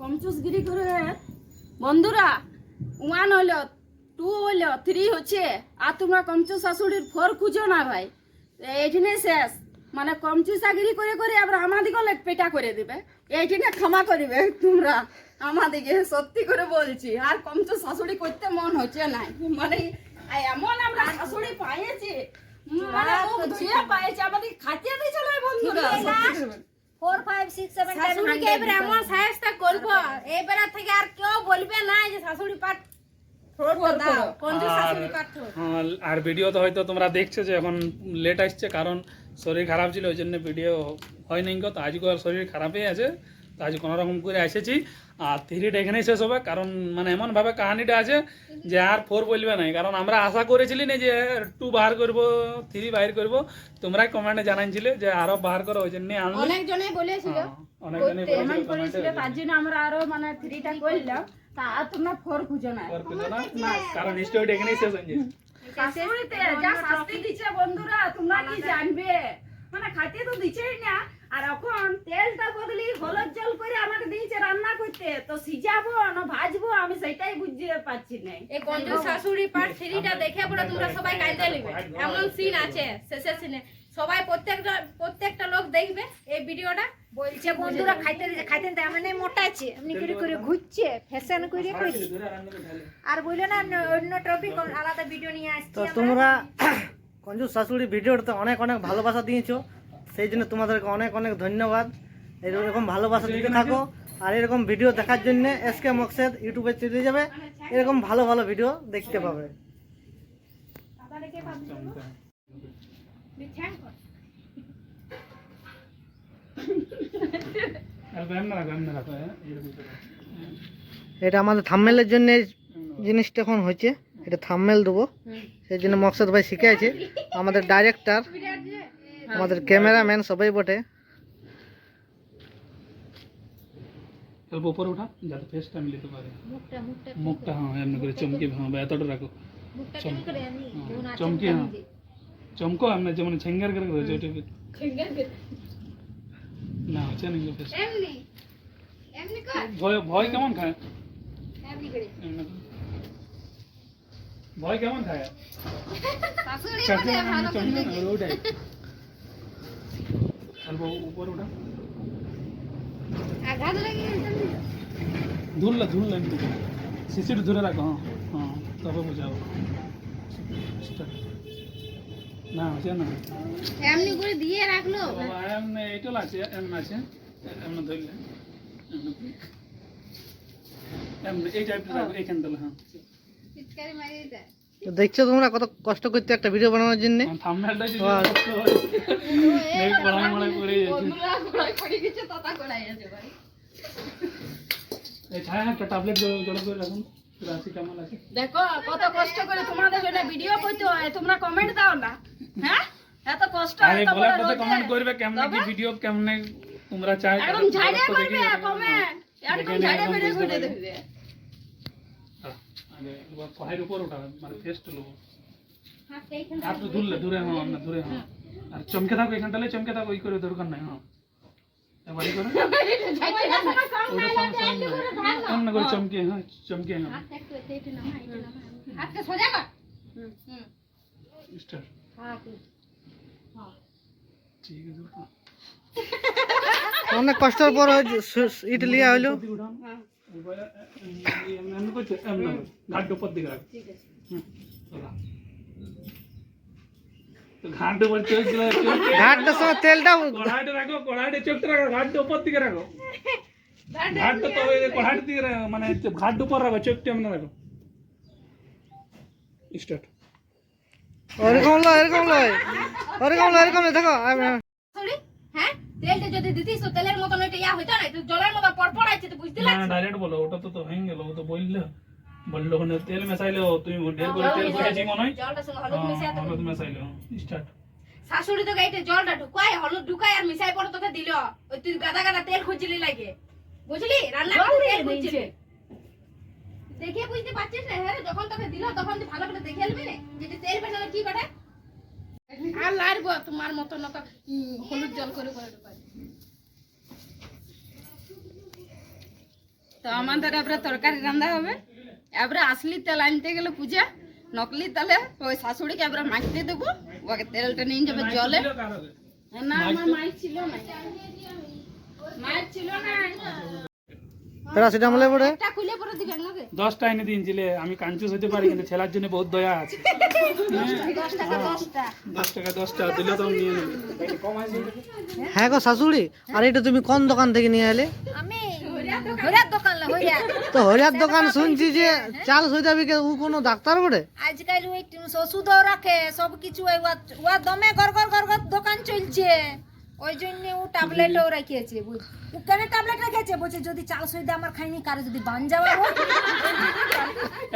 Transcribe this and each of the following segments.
কমচুসগিরি করে বন্ধুরা 1 হইল 2 হইল 3 হচ্ছে আর তোমরা কমচু শাশুড়ির 4 খুঁজো না ভাই এইখানে শেষ মানে কমচুসাগিরি করে করে আবার আমাদিকে লেট পেটা করে দিবে এইখানে ক্ষমা করিবে তোমরা আমাদিকে সত্যি করে বলছি আর কমচু শাশুড়ি করতে মন হচ্ছে না মানে এমন আমরা শাশুড়ি পাইছি মানে মুখ ধুয়ে পাইছি আমাদের খাটিয়ে দিয়েছিল বন্ধুরা 4 5 6 7 10 শাশুড়িকে এবার এমন সাহেবটা করবো এবারে থেকে আর কেউ বলবে না যে শাশুড়ি পাঠ আর ভিডিও তো হয়তো তোমরা দেখছো যে এখন লেট আসছে কারণ শরীর খারাপ ছিল ওই জন্য ভিডিও হয় নাই তো আজকে শরীর খারাপই আছে তো আজ কোনো রকম করে এসেছি আর 3টা এখানেই শেষ হবে কারণ মানে এমনভাবে কাহিনিটা আছে যে আর 4 বলবে নাই কারণ আমরা আশা করেছিলি না যে 2 বার করব 3 বাইর করব তোমরা কমেন্টে জানাইছিলে যে আরো বার করো ওই জন্য আনলে অনেকজনই বলেছিল অনেকজনই কমেন্ট করেছিল তার জন্য আমরা আরো মানে 3টা করলাম তা আর তোমরা 4 খুঁজো না কারণ স্টোরিটা এখানেই শেষ হয়ে যায় শাশুড়িতে যা শাস্তি দিচ্ছে বন্ধুরা তোমরা কি জানবে মানে খাইতে তো দিছেই না আর এখন তেলটা বদলি হলুদ জল করে আমাকে দিয়েছে রান্না করতে তো সিজাবো না ভাজবো আমি সেটাই বুঝতে পারছি না এই গঞ্জু শাশুড়ি পার্ট 3টা দেখে পড়ে তোমরা সবাই কাঁদতে লিবে এমন সিন আছে শেষের সিনে সবাই প্রত্যেকটা লোক দেখবে এই ভিডিওটা বলছে বন্ধুরা খাইতে আমরা নেই মোটা আছে এমনি করে করে ঘুরছে ফ্যাশন করে করে আর বললো না অন্য টপিক আলাদা ভিডিও নিয়ে আসছি তো তোমরা কঞ্জু শাশুড়ি ভিডিওটাতে অনেক অনেক ভালোবাসা দিয়েছো সেই জন্য তোমাদেরকে অনেক অনেক ধন্যবাদ এরকম ভালোবাসা দিতে থাকো আর এরকম ভিডিও দেখার জন্য এসকে মকসেদ ইউটিউবে চলে যাবে এরকম ভালো ভালো ভিডিও দেখতে পাবে এটা আমাদের থাম্বনেলের জন্য জিনিসটা এখন হচ্ছে এটা থাম্বনেল দেবো সেই জন্য মকসদ ভাই শিখে আছে আমাদের ডাইরেক্টর আমাদের ক্যামেরাম্যান সবাই বটে অল্প উপরে উঠা যাতে ফেসটা মিলিতে পারে মুখটা হ্যাঁ এমনি করে চমকে হ্যাঁ এতটা রাখো চমকে হ্যাঁ চমকো এমনি যেমন ছেঙ্গার করে রয়েছে ওইটা না হচ্ছে না ফেস ভয় ভয় কেমন খায় ভয় কেমন খায় ওটাই অল্প উপরে উঠা ধুললা এমনি শিশিটা ধরে রাখো হ্যাঁ হ্যাঁ তবে বুঝাবো না হচ্ছে না এমনি করে দিয়ে রাখলো এমনি এইটা আছে এমন আছে এমন ধরলে এমনি এই টাইপটা রাখো এইখান থেকে হ্যাঁ পিচকারি মারিয়ে দেয় তো দেখছো তোমরা কত কষ্ট করতে একটা ভিডিও বানানোর জন্য থাম্বনেলটা যে কষ্ট হয় এই পড়াই করে বন্ধুরা পড়াই পড়ে গেছে ততা করাই আছে ভাই এই ছায়া একটা ট্যাবলেট জড়ো করে রাখুন রাশি কেমন আছে দেখো কত কষ্ট করে তোমাদের জন্য ভিডিও করতে হয় তোমরা কমেন্ট দাও না হ্যাঁ এত কষ্ট আরে এত বলার বড় কথা রোদে। কমেন্ট করবে কেমনে কি ভিডিও কেমনে তোমরা চাই একদম ঝাড়ে করবে কমেন্ট একদম ঝাড়ে মেরে করে দেবে আগে পায়ের উপর ওঠা মানে ফেসটা লোবো হাত তো ধুললে দূরে হ্যাঁ না দূরে হ্যাঁ আর চমকে থাকো এখানটালে চমকে থাকো ওই করে দরকার নাই হ্যাঁ এবার এই করে ওটা সঙ্গে অন্য করে চমকে হ্যাঁ চমকে হ্যাঁ হাতটা সোজা কর স্টার ঠিক আছে অনেক কষ্টের পর ইট লিয়া হইলো ঘাট উপর দিকে রাখ ঘাট উপর চোখ ঘাটটার সময় তেলটা কড়াইটা রাখো কড়াইটা চোখটা রাখো ঘাটটা উপর দিকে রাখো ঘাটটা তো কড়াইটা দিকে রাখো মানে ঘাট উপর রাখো চোখটা এমন রাখো স্টার্ট এরকম লয় দেখো সরি হ্যাঁ তেলটা যদি দিতিস তো তেলের মতন এটা ইয়া হইতো না তো জলের মতো পড়পড়াইছে তো বুঝতে না লাগছে ডাইরেক্ট বলো ওটা তো হয়ে গেল ও তো বললো ওখানে তেল মেশাইলো তুমি ঢের করে তেল করেছি মনে হয় জলটা সঙ্গে হলুদ মিশাই তো হলুদ মেশাইলো স্টার্ট শাশুড়ি তো গাইতে জলটা ঢুকায় হলুদ ঢুকায় আর মিশাই পড়ে তোকে দিল ওই তুই গাদা গাদা তেল খুঁজলি লাগে বুঝলি রান্না করতে তেল খুঁজলি দেখে বুঝতে পারছিস না হ্যাঁ যখন তোকে দিল তখন তুই ভালো করে দেখে এলবি না যে তেল বেটালে কি বেটা আর লারবো তোমার মত না হলুদ জল করে করে ঢুকাই তো আমাদের এবারে তরকারি রান্না হবে। এবারে আসলি তেল আনতে গেলে পূজা, নকলি তেলে ওই শাশুড়িকে এবারে মাখতে দেবো, ওকে তেলটা নিয়ে যাবে জলে। না আমার মাইক ছিল না, মাইক ছিল না। প্যারাসিটামলে পড়ে এটা খুলে পরে দিবেন নাকি? 10টা এনে দিনছিলে, আমি কাঞ্চুস হইতে পারি কিন্তু ছেলার জন্য বহুত দয়া আছে। 10 টাকা 10টা। 10 টাকা 10টা দিলে তো নিয়ে নেবে। হ্যাঁ গো শাশুড়ি, আর এটা তুমি কোন দোকান থেকে নিয়ে এলে? আমি হরিয়ার দোকান না হরিয়া। তো হরিয়ার দোকান শুনছি যে চাল সইতা বিকে, ও কোনো ডাক্তার বটে? আজকাল ওই ওষুধও রাখে সব কিছু, ওয়া দমে গর গর গর গর দোকান চলছে, ওই জন্য ও ট্যাবলেটও রাখিয়েছে। বুঝ ও কেন ট্যাবলেট রেখেছে? বলছে যদি চাল সইদা আমার খাইনি, কারো যদি বান যাওয়া হয়।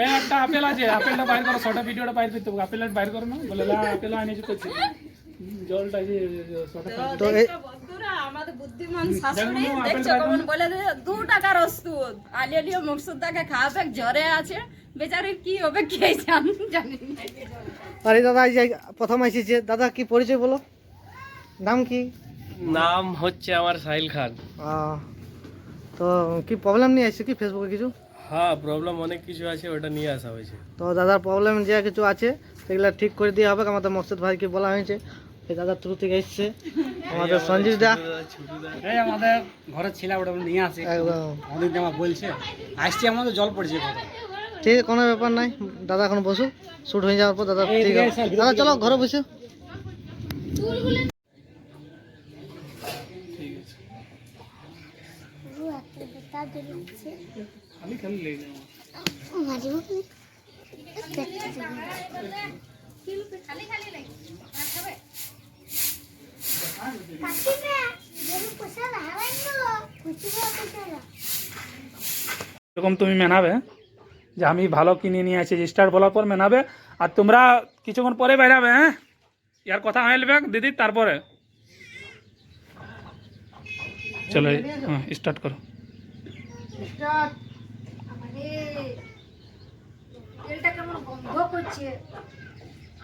এই একটা আপেল আছে, আপেলটা বাইর করো, ছোট ভিডিওটা বাইর করতে হবে। আপেলটা বাইর করো না, বলে লা আপেল আনিছি করছি। জলটা যে ছোট তো এই বন্ধুরা আমাদের বুদ্ধিমান শাশুড়ি দেখছো কেমন বলে 2 টাকার ওষুধ আলিয়া মুকসুদাকে খাওয়াবে, জ্বরে আছে বেচারির কি হবে কে জানি না। আরে দাদা, এই যে প্রথম এসেছে, দাদা কি পরিচয় বলো, নাম কি? নাম হচ্ছে আমার সাহিল খান। তো কি প্রবলেম নিয়ে আসছে কি ফেসবুকে কিছু? হ্যাঁ, প্রবলেম অনেক কিছু আছে, ওটা নিয়ে আসা হয়েছে। তো দাদার প্রবলেম যে কিছু আছে সেগুলো ঠিক করে দিয়ে হবে। আমাদের মকসুদ ভাইকে বলা হয়েছে, এই দাদার থ্রু থেকে এসছে আমাদের সঞ্জিত দা। এই আমাদের ঘরে ছিলা ওটা নিয়ে আসে, একদম অনেক জামা বলছে আসছে, আমাদের জল পড়ছে। ঠিক আছে, কোনো ব্যাপার নাই। দাদা এখন বসুক, শ্যুট হয়ে যাওয়ার পর দাদা ঠিক আছে। দাদা চলো ঘরে বসে। খালি খালি লেগে যাবে। এরকম তুমি মেনাবে যে আমি ভালো কিনে নিয়ে আসি, স্টার্ট বলার পর মেনাবে। আর তোমরা কিছুক্ষণ পরে বেরাবে, হ্যাঁ ইয়ার কথা আইলবে দিদি, তারপরে চলো হ্যাঁ স্টার্ট করো। আমারে তেলটা কেমন গন্ধ করছে।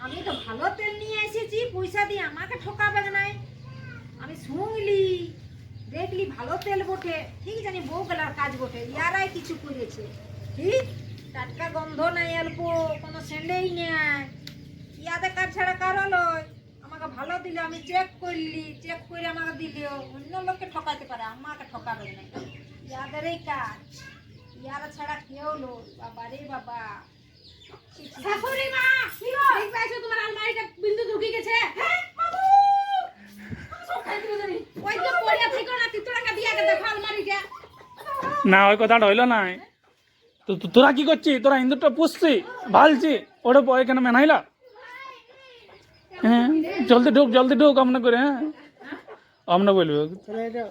আমি তো ভালো তেল নিয়ে এসেছি, পয়সা দিয়ে আমাকে ঠকাবে নাই। আমি শুনলি দেখলি ভালো তেল বটে, ঠিক জানি বউ গেলার কাজ বটে, ইয়ারাই কিছু করেছে। ঠিক টাটকা গন্ধ নাই, অল্প কোনো সেন্ডেই নাই, ইয়াদের কাজ ছাড়া কারো লয়। আমাকে ভালো দিলে, আমি চেক করলি, চেক করে আমাকে দিলেও অন্য লোককে ঠকাতে পারে, আমাকে ঠকাবে না। ইয়াদেরই কাজ, ইয়ারা ছাড়া কেউ লোক। বাবা রে বাবা, শাশুড়ি মা কি গো, ঠিক পাইছো তোমার আলমারিটা বিন্দু ঢুকে গেছে। হ্যাঁ বাবু, ওই তো পড়ে থেকো না, তিতড়াকে দিয়া কে দেখো আলমারিটা। না ওই কথাটা হইলো না। তো তোরা কি করছিস? তোরা ইন্দুরটা পুষছি, ভালছি, ওটা এখানে মেনাইলা। হ্যাঁ জলদি ঢুক আমনে করে। হ্যাঁ আমনে বলবে তাহলে এটা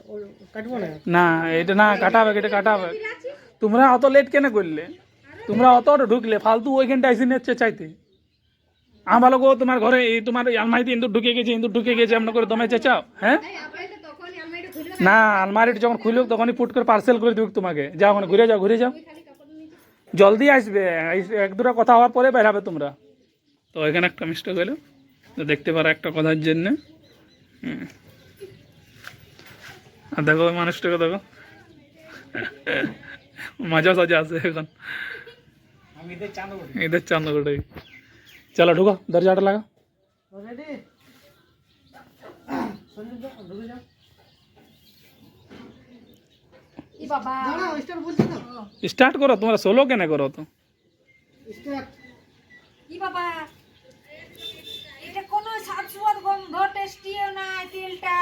কাটবো না? না, এটা না কাটাবে, এটা কাটাবে। তোমরা অত লেট কেন করলে? তোমরা অত ঢুকলে ফালতু ওইখানটা এসে নিচ্ছে চাইতে। আমার ভালো গো, তোমার ঘরে এই তোমার আলমারিতে ইন্দুর ঢুকে গেছে এমন করে দমে চেঁচাও। হ্যাঁ না, আলমারিটা যখন খুলুক তখনই পুট করে পার্সেল করে দিক তোমাকে। যাও ওখানে ঘুরে যাও, জলদি আসবে। 1-2টা কথা হওয়ার পরে বেরাবে তোমরা। তো এখানে একটা মিস্টেক হইলো, তো দেখতে পারো একটা কথার জন্য। আর দেখো ওই মানুষটাকে দেখো, মজা সজা আছে এখন এদের চান্দগোটাই। চলো ঢুকো, দরজাটা লাগা। রেডি সঞ্জিত দা, ঢুকে যাও। ই বাবা, দাঁড়াও, স্টার্ট বলছি তো। স্টার্ট করো, তোমরা সোলো কেন করো? তো স্টার্ট। ই বাবা, এটা কোনো স্বাদ সুয়াদ গন্ধ টেস্টিও নাই তেলটা।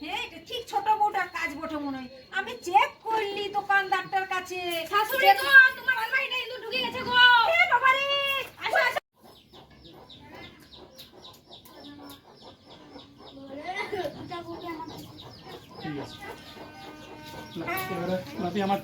হ্যাঁ, এটা ঠিক ছোট বউটার কাজ বটে মনে হয়। আমি চেক করলি দোকানদারটার কাছে। শাশুড়ি গো, তোমার আলমারিটা ইন্দুর ঢুকে গেছে গো। এ বাবা রে, আসো আসো। আমার